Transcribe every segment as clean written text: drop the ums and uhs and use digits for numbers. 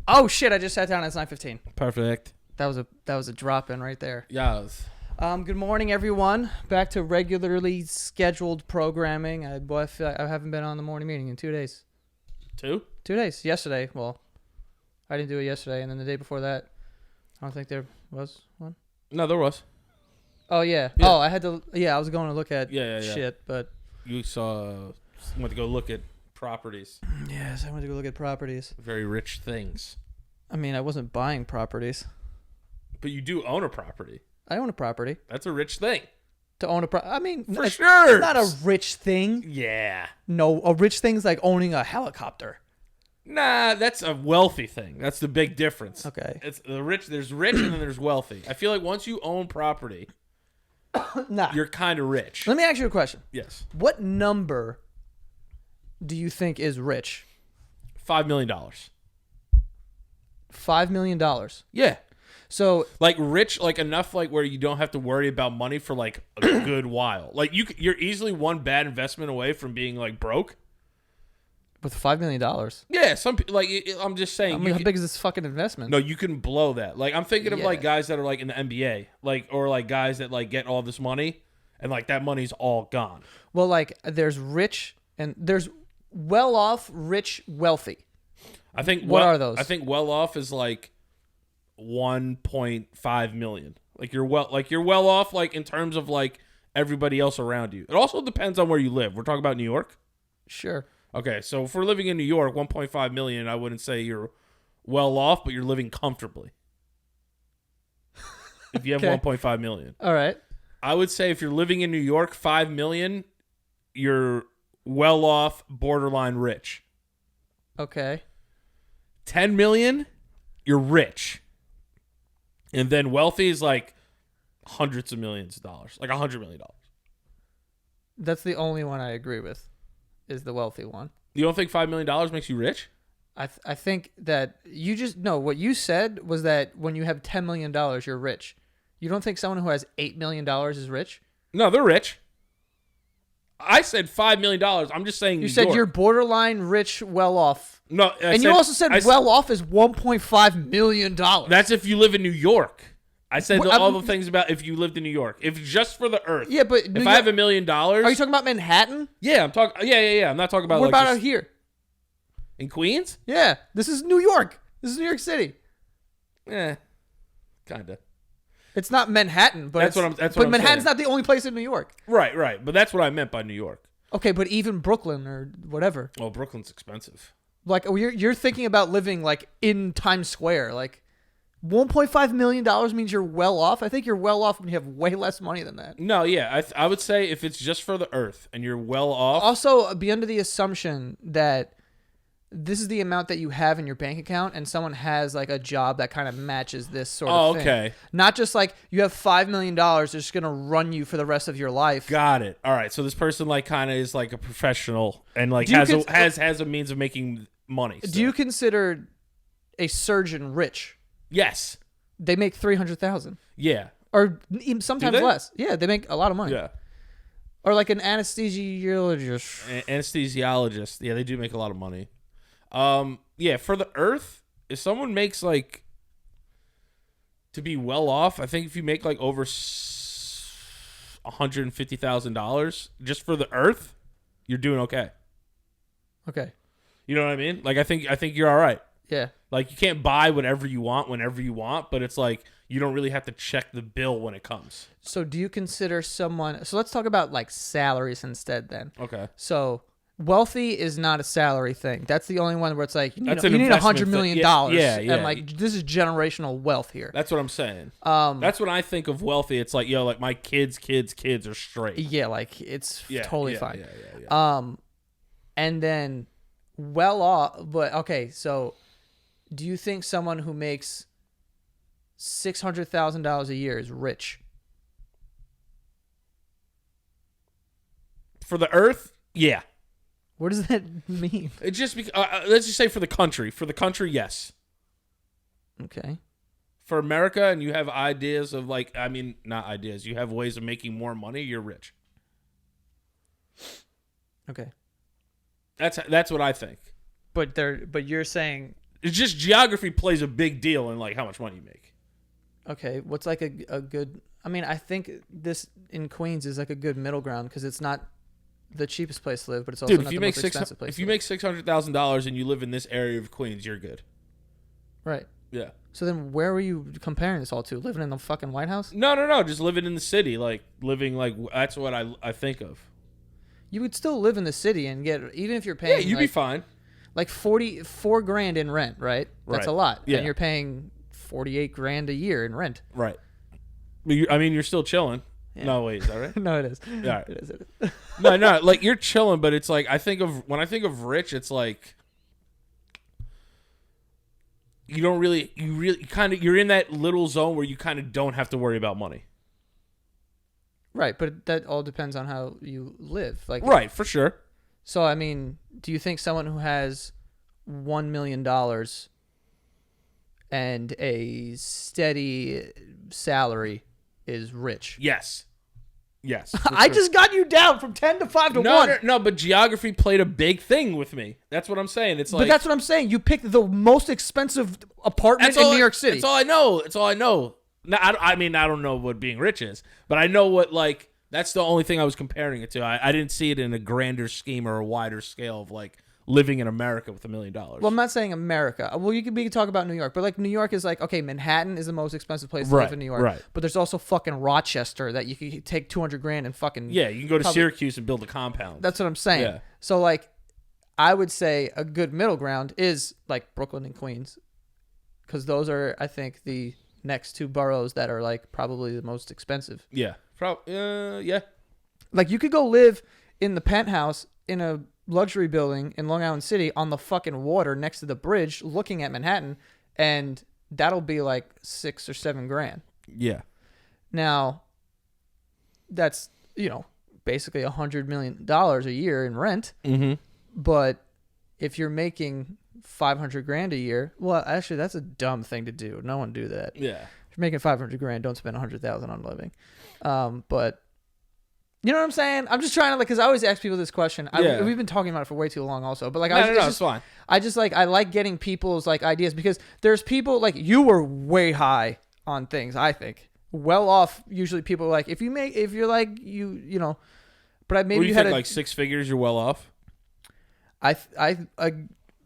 Oh shit! I just sat down. It's 9:15. Perfect. That was a drop in right there. Yes. Good morning, everyone. Back to regularly scheduled programming. I feel like I haven't been on the morning meeting in 2 days. 2? 2 days. Yesterday. Well, I didn't do it yesterday, and then the day before that, I don't think there was one. No, there was. Oh yeah. Yeah. Oh, I had to. Yeah, I was going to look at Yeah. shit, but You went to go look at properties. yes, I went to go look at properties. Very rich things. I mean, I wasn't buying properties. But you do own a property. I own a property. That's a rich thing. To own I mean, For it's sure. not a rich thing. Yeah. No, a rich thing's like owning a helicopter. Nah, that's a wealthy thing. That's the big difference. Okay. It's the rich. There's rich and then there's wealthy. I feel like once you own property, Nah. you're kind of rich. Let me ask you a question. Yes. What number do you think is rich? $5 million. $5 million. Yeah. So Like rich, like enough, like where you don't have to worry about money for like a good while. Like you're easily one bad investment away from being like broke. with $5 million, Yeah, like I'm just saying. how big is this fucking investment? No, you can blow that. Like I'm thinking of like Yeah. guys that are like in the NBA, like or like guys that like get all this money, and like that money's all gone. Well, like there's rich and there's well off, rich, wealthy. I think What are those? I think well off is like 1.5 million. Like you're well off like in terms of like everybody else around you. It also depends on where you live. We're talking about New York. Sure. Okay, so if we're living in New York, 1.5 million, I wouldn't say you're well off, but you're living comfortably. If you have Okay. 1.5 million. All right. I would say if you're living in New York, 5 million, you're well off, borderline rich. Okay. 10 million, you're rich. And then wealthy is like hundreds of millions of dollars, like $100 million. That's the only one I agree with, is the wealthy one. You don't think $5 million makes you rich? I think that what you said was that when you have $10 million, you're rich. You don't think someone who has $8 million is rich? No, they're rich. I said $5 million. I'm just saying You New said York. you're borderline rich, well off. No, You also said well off is $1.5 million. That's if you live in New York. I said Well, all I'm- the things about if you lived in New York. If just for the earth. Yeah, but New if I have York- $1 million. Are you talking about Manhattan? Yeah, I'm talking. Yeah. I'm not talking about What like about just- out here? in Queens. Yeah, this is New York. This is New York City. Kinda. It's not Manhattan, but That's what but I'm Manhattan's saying. not the only place in New York. Right. But that's what I meant by New York. Okay, but even Brooklyn or whatever. Well, Brooklyn's expensive. Like you're thinking about living like in Times Square. Like $1.5 million means you're well off. I think you're well off when you have way less money than that. No, yeah, I would say if it's just for the earth and you're well off. Also, be under the assumption that this is the amount that you have in your bank account, and someone has like a job that kind of matches this sort of thing. Okay. Not just like you have $5 million, they're just gonna run you for the rest of your life. Got it. All right. So this person like kind of is like a professional and like Do you has a means of making money. Do you consider a surgeon rich? Yes. They make $300,000, Yeah. or even sometimes they? less. Yeah, they make a lot of money. Yeah. Or like an anesthesiologist. Anesthesiologist. Yeah, they do make a lot of money. Yeah, for the earth, if someone makes like to be well off, I think if you make like over $150,000 just for the earth, you're doing okay. Okay. You know what I mean? Like I think you're all right. Yeah. Like you can't buy whatever you want whenever you want, but it's like you don't really have to check the bill when it comes. So do you consider someone? So let's talk about like salaries instead then. Okay. So wealthy is not a salary thing. That's the only one where it's like you need, That's an you need investment $100 million. thing. Yeah, And like this is generational wealth here. That's what I'm saying. Um, That's when I think of wealthy. It's like, yo, like my kids are straight. yeah, like it's totally fine. Yeah. And then well off, but okay. So do you think someone who makes $600,000 a year is rich? For the earth, yeah. What does that mean? It just let's just say for the country. For the country, yes. Okay. For America, and you have ideas of like, I mean, not ideas. You have ways of making more money. You're rich. Okay. That's what I think. But you're saying It's just geography plays a big deal in like how much money you make. Okay, what's like a good? I mean, I think this in Queens is like a good middle ground because it's not the cheapest place to live, but it's also Dude, not if you the make most expensive place. if you make $600,000 and you live in this area of Queens, you're good. Right. Yeah. So then, where were you comparing this all to? Living in the fucking White House? No. Just living in the city, like living like that's what I think of. You would still live in the city and get even if you're Yeah, paying. you'd like, be fine. Like $44,000 in rent, right? That's Right. a lot. Yeah. And you're paying $48,000 a year in rent. Right. But I mean, you're still chilling. Yeah. No, wait, is that right? No, it is. Yeah. Right. It is. No, like you're chilling, but it's like when I think of rich, it's like you're in that little zone where you kind of don't have to worry about money. Right, but that all depends on how you live. Like, Right, for sure. So, I mean, do you think someone who has $1 million and a steady salary is rich? Yes. I just got you down from 10 to 5 to 1. No, but geography played a big thing with me. That's what I'm saying. It's like, But that's what I'm saying. You picked the most expensive apartment in New York City. That's all I know. No, I mean, I don't know what being rich is, but I know what, like, that's the only thing I was comparing it to. I didn't see it in a grander scheme or a wider scale of, like, living in America with $1 million. Well, I'm not saying America. Well, we can talk about New York, but like New York is like, okay, Manhattan is the most expensive place to live in New York. Right. But there's also fucking Rochester that you can take $200,000 and fucking Yeah, you can go to Syracuse and build a compound. That's what I'm saying. Yeah. So like, I would say a good middle ground is like Brooklyn and Queens, because those are, I think, the next two boroughs that are like probably the most expensive. Yeah. Yeah. Like you could go live in the penthouse in a luxury building in Long Island City on the fucking water next to the bridge looking at Manhattan, and that'll be like $6 or $7,000. Yeah. Now, that's, basically $100 million a year in rent. Mm-hmm. But if you're making $500,000 a year, well, actually, that's a dumb thing to do. No one do that. Yeah. If you're making $500,000, don't spend $100,000 on living. But you know what I'm saying? I'm just trying to, like, because I always ask people this question. Yeah. We've been talking about it for way too long, also. But like, It's fine. I like getting people's like ideas, because there's people like you were way high on things. I think well off. Usually, people are like if you're like you know. But maybe What do you think, had like 6 figures, you're well off? I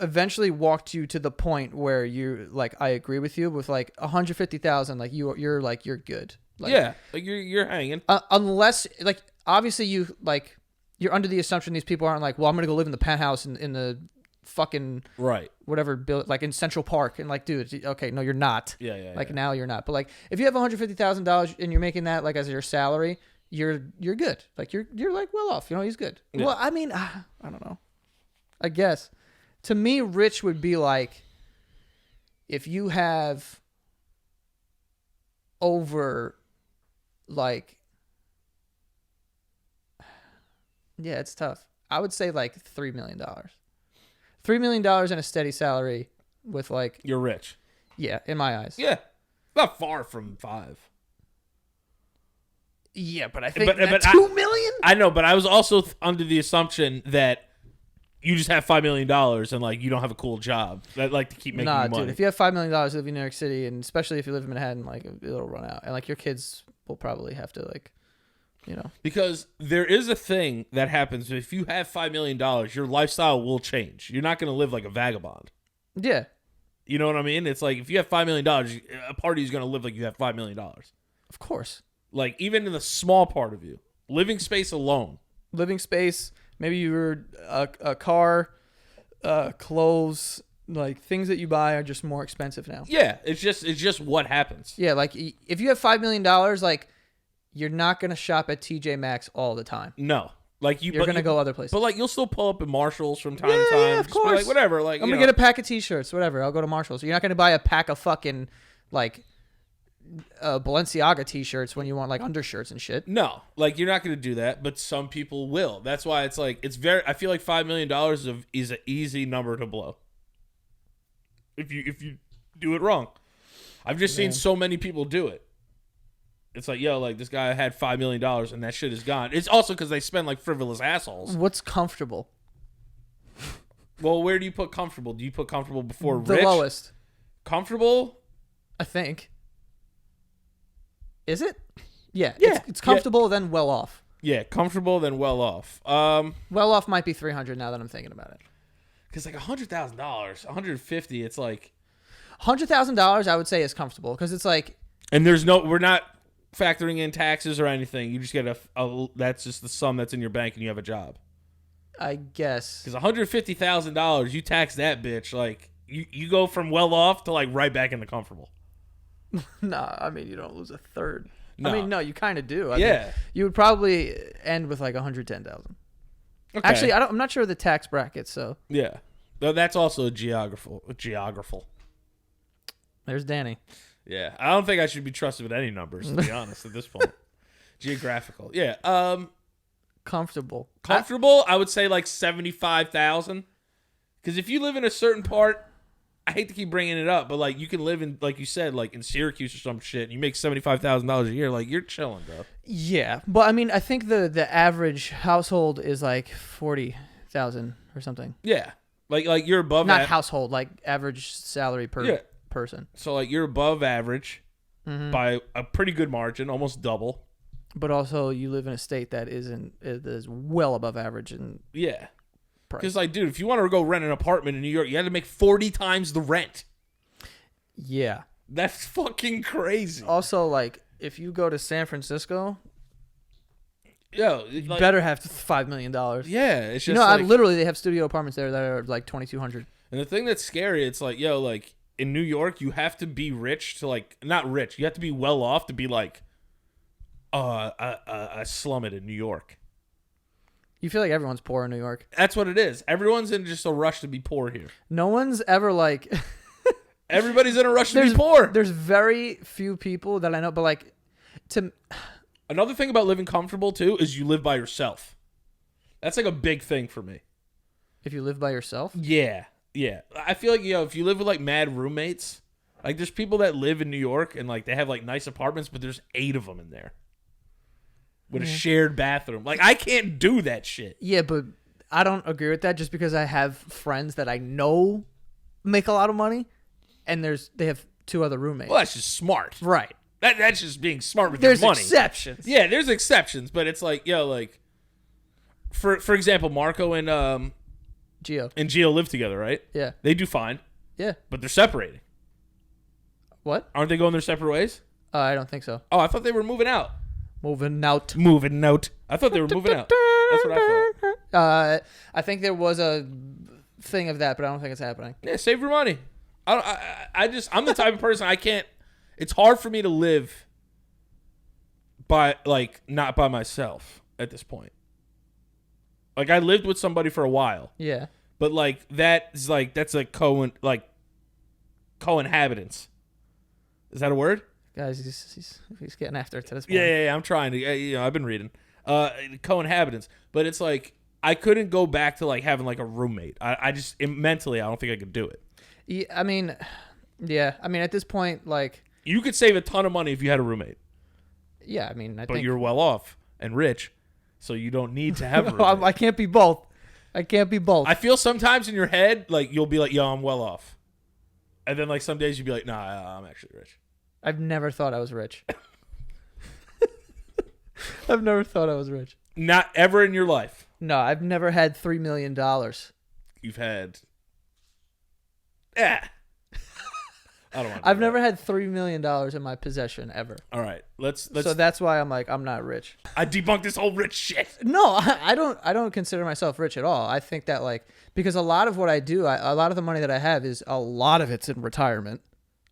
eventually walked you to the point where you like I agree with you with like 150,000. Like you're like you're good. Like, yeah, like you're hanging. Unless like obviously you're under the assumption these people aren't like, well, I'm gonna go live in the penthouse in the fucking Right. whatever build like in Central Park, and like, dude, okay, no, you're not. Yeah. Like now you're not. But like if you have $150,000 and you're making that like as your salary, you're good. Like you're like well off. He's good. Yeah. Well, I mean, I don't know. I guess to me, rich would be like if you have over like, yeah, it's tough. I would say like $3 million. $3 million in a steady salary with like, You're rich. yeah, in my eyes. Yeah. Not far from 5. Yeah, but I think But that I- $2 million? I know, but I was also under the assumption that you just have $5 million and like you don't have a cool job that like to keep making Nah, you money. dude. If you have $5 million live in New York City, and especially if you live in Manhattan, like it'll run out, and like your kids will probably have to like, Because there is a thing that happens if you have $5 million, your lifestyle will change. You're not going to live like a vagabond. Yeah, You know what I mean? It's like if you have $5 million, a party is going to live like you have $5 million. of course. Like even in the small part of you, living space alone. Living space. Maybe you're a car, clothes, like things that you buy are just more expensive now. Yeah, it's just what happens. Yeah, like if you have $5 million, like you're not gonna shop at TJ Maxx all the time. No, like You're gonna go other places. But like you'll still pull up at Marshalls from time to Yeah, time. yeah, of Just be course. Like whatever. Like I'm gonna get a pack of T-shirts, whatever. I'll go to Marshalls. You're not gonna buy a pack of fucking like Balenciaga T-shirts when you want like undershirts and shit. No, like you're not going to do that, but some people will. That's why it's like I feel like $5 million is an easy number to blow. If you do it wrong, I've just seen so many people do it. It's like, yo, like this guy had $5 million and that shit is gone. It's also because they spend like frivolous assholes. What's comfortable? Well, where do you put comfortable? Do you put comfortable before The rich? lowest, Comfortable? I think. Is it? Yeah. Yeah. It's comfortable, then well off. Yeah, comfortable then well off. Well off might be 300 now that I'm thinking about it. Because like $100,000, $150, it's like, $100,000 I would say is comfortable because it's like, and we're not factoring in taxes or anything. You just get that's just the sum that's in your bank and you have a job. I guess. Because $150,000, you tax that bitch, like you go from well off to like right back into comfortable. Nah, I mean, you don't lose a third. No. I mean, no, you kind of do. I Yeah. mean, you would probably end with like 110,000. Okay. Actually, I'm not sure of the tax bracket, so Yeah. Though that's also geographical. there's Danny. Yeah. I don't think I should be trusted with any numbers, to be honest, at this point. Geographical. Yeah. Comfortable. Comfortable, I would say like 75,000. Because if you live in a certain part, I hate to keep bringing it up, but like you can live in, like you said, like in Syracuse or some shit, and you make $75,000 a year, like you're chilling, bro. Yeah, but I mean, I think the average household is like 40,000 or something. Yeah, like you're above Not household, like average salary per person. So like you're above average Mm-hmm. by a pretty good margin, almost double. But also, you live in a state that is well above average in Yeah. price. Because, like, dude, if you want to go rent an apartment in New York, you had to make 40 times the rent. Yeah. That's fucking crazy. Also, like, if you go to San Francisco, Yo, you like, better have $5 million. yeah, it's just You know, like, literally, they have studio apartments there that are like 2,200. and the thing that's scary, it's like, yo, like, in New York, you have to be rich to, like, not rich, you have to be well off to be, like, a slum it in New York. You feel like everyone's poor in New York. That's what it is. Everyone's in just a rush to be poor here. No one's ever like. Everybody's in a rush to be poor. There's very few people that I know, but like, Another thing about living comfortable, too, is you live by yourself. That's like a big thing for me. if you live by yourself, Yeah. Yeah. I feel like, if you live with, like, mad roommates, like, there's people that live in New York and, like, they have, like, nice apartments, but there's 8 of them in there with a shared bathroom. Like, I can't do that shit. yeah, but I don't agree with that just because I have friends that I know make a lot of money, and they have 2 other roommates. Well, that's just smart. Right. That's just being smart with There's your money. exceptions. Yeah, there's exceptions, but it's like, like, for example, Marco and Gio. live together, right? Yeah. They do fine, Yeah. but they're separating. What? Aren't they going their separate ways? I don't think so. Oh, I thought they were moving out. Moving out. Moving out. I thought they were moving out. That's what I thought. I think there was a thing of that, but I don't think it's happening. Yeah, save your money. I'm the type of person I can't. It's hard for me to live not by myself at this point. Like, I lived with somebody for a while, Yeah. but like that's a co-inhabitants. Is that a word? Guys, he's getting after it to this point. Yeah. I'm trying to. I've been reading. Co-inhabitants, but it's like I couldn't go back to like having like a roommate. I just mentally, I don't think I could do it. Yeah, I mean, at this point, like, You could save a ton of money if you had a roommate, yeah, I mean, I but think you're well off and rich, so you don't need to have a roommate. I can't be both. I can't be both. I feel sometimes in your head, like, you'll be like, yo, I'm well off. And then, like, some days you'll be like, nah, I'm actually rich. I've never thought I was rich. I've never thought I was rich. Not ever in your life. No, I've never had $3 million. You've had... Yeah. I don't want to I've never had $3 million in my possession ever. All right. Let's So that's why I'm like, I'm not rich. I debunked this whole rich shit. No, I don't consider myself rich at all. I think that, like, because a lot of what I do, a lot of the money that I have is a lot of it's in retirement.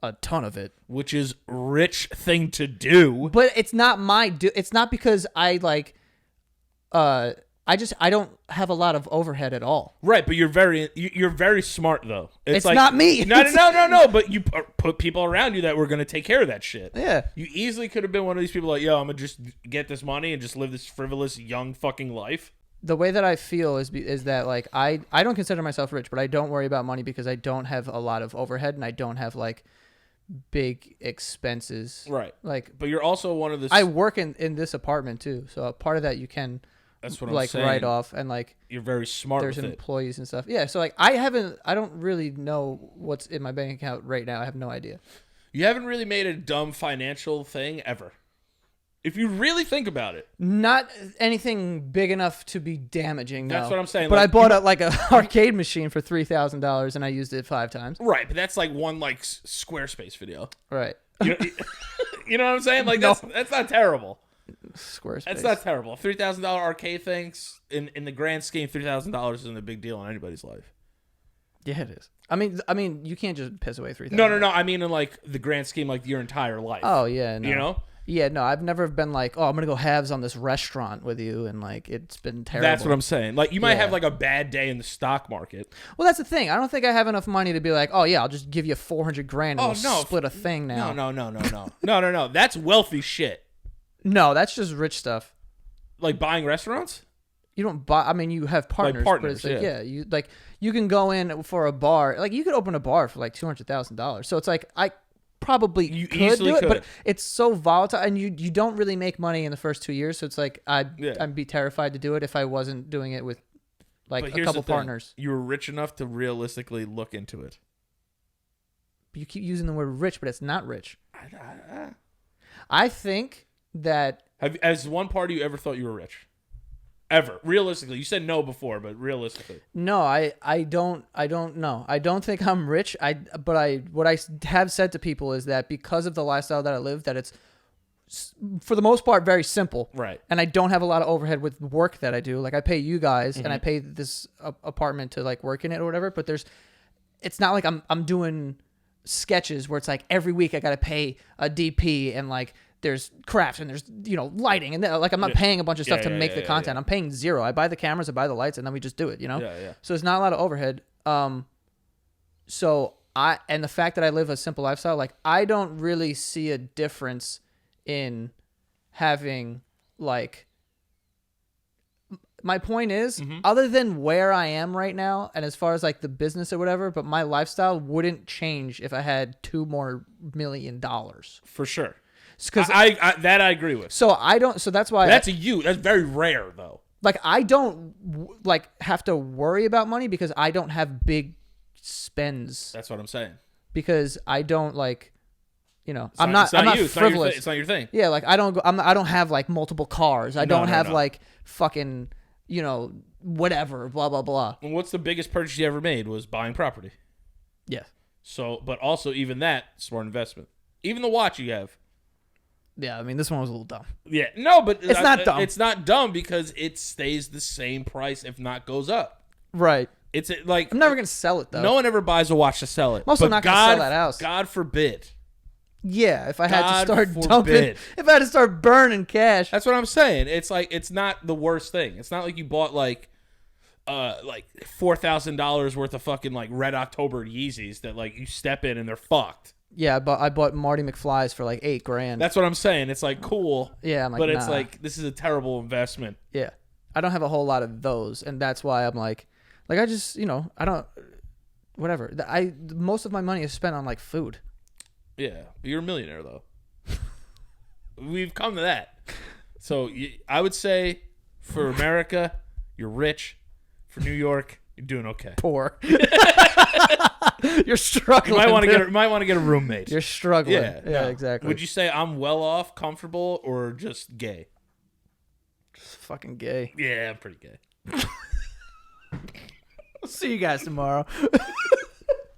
A ton of it. Which is rich thing to do. But it's not it's not because I like I don't have a lot of overhead at all. Right, but you're very smart though. It's like, not me. No. But you put people around you that were going to take care of that shit. Yeah. You easily could have been one of these people like, yo, I'm gonna just get this money and just live this frivolous young fucking life. The way that I feel is that, like, I don't consider myself rich, but I don't worry about money because I don't have a lot of overhead and I don't have like big expenses. Right. Like, But you're also one of the... I work in this apartment too, so a part of that you can That's what I'm like saying. write off, and like You're very smart there's with it. employees and stuff. Yeah, so like I don't really know what's in my bank account right now. I have no idea. You haven't really made a dumb financial thing ever. If you really think about it. Not anything big enough to be damaging. No. That's what I'm saying. But Like, I bought an arcade machine for $3,000 and I used it 5 times. Right, but that's like one like Squarespace video. Right. You know, you know what I'm saying? Like No. that's not terrible. Squarespace. That's not terrible. $3,000 arcade things in the grand scheme, $3,000 isn't a big deal in anybody's life. Yeah, it is. I mean, you can't just piss away $3,000. No. I mean in like the grand scheme, like your entire life. Oh yeah, no. You know? Yeah, no. I've never been like, oh, I'm gonna go halves on this restaurant with you, and like it's been terrible. That's what I'm saying. Like you might Yeah. have like a bad day in the stock market. Well, that's the thing. I don't think I have enough money to be like, oh yeah, I'll just give you $400,000 and Oh, we'll no. split a thing now. No. That's wealthy shit. No, that's just rich stuff. Like buying restaurants? You don't buy. I mean, you have partners, but partners, it's like, yeah. you can go in for a bar. Like you could open a bar for like $200,000. So it's like I probably You could easily do it, could. but it's so volatile, and you don't really make money in the first 2 years. So it's like I'd be terrified to do it if I wasn't doing it with like But a here's couple the thing. partners. You were rich enough to realistically look into it. You keep using the word rich, but it's not rich. I think that As one part of you ever thought you were rich? Ever. Realistically. You said no before, but realistically. no, I don't know. I don't think I'm rich. What I have said to people is that because of the lifestyle that I live, that it's for the most part very simple. Right. And I don't have a lot of overhead with work that I do. Like I pay you guys and I Mm-hmm. pay this apartment to like work in it or whatever, but it's not like I'm doing sketches where it's like every week I got to pay a DP and like there's crafts and there's lighting and like I'm not paying a bunch of stuff to make the content. I'm paying zero. I buy the cameras, I buy the lights, and then we just do it. Yeah. So it's not a lot of overhead. So and the fact that I live a simple lifestyle, like I don't really see a difference in having like. My point is, other than where I am right now, and as far as like the business or whatever, but my lifestyle wouldn't change if I had $2 more million. For sure. Because I that I agree with. so I don't. So that's why That's very rare though. like I don't like have to worry about money because I don't have big spends That's what I'm saying. because I don't like, It's I'm not you. frivolous. It's not your thing. Yeah, like I don't go. I don't have like multiple cars. I don't have no. like fucking whatever. Blah blah blah. And what's the biggest purchase you ever made was buying property. Yeah. So, but also even that smart investment. Even the watch you have. Yeah, I mean this one was a little dumb. Yeah, no, but It's not dumb. It's not dumb because it stays the same price, if not goes up. Right. It's like I'm never gonna sell it though. no one ever buys a watch to sell it. I'm also But not gonna sell that house. God forbid. Yeah, if I had to God start forbid. dumping, if I had to start burning cash. That's what I'm saying. It's like it's not the worst thing. It's not like you bought like $4,000 worth of fucking like Red October Yeezys that like you step in and they're fucked. Yeah, I bought Marty McFly's for like $8,000. That's what I'm saying. It's like cool. Yeah, I'm like, but it's nah. like this is a terrible investment. Yeah, I don't have a whole lot of those, and that's why I'm like I just I don't whatever. Most of my money is spent on like food. Yeah, but you're a millionaire though. We've come to that. So I would say for America, you're rich. For New York, you're doing okay. Poor. You're struggling. You dude. might want to get a roommate. You're struggling. Yeah, Yeah, no. exactly. Would you say I'm well off, comfortable, or just gay? Just fucking gay. Yeah, I'm pretty gay. See you guys tomorrow.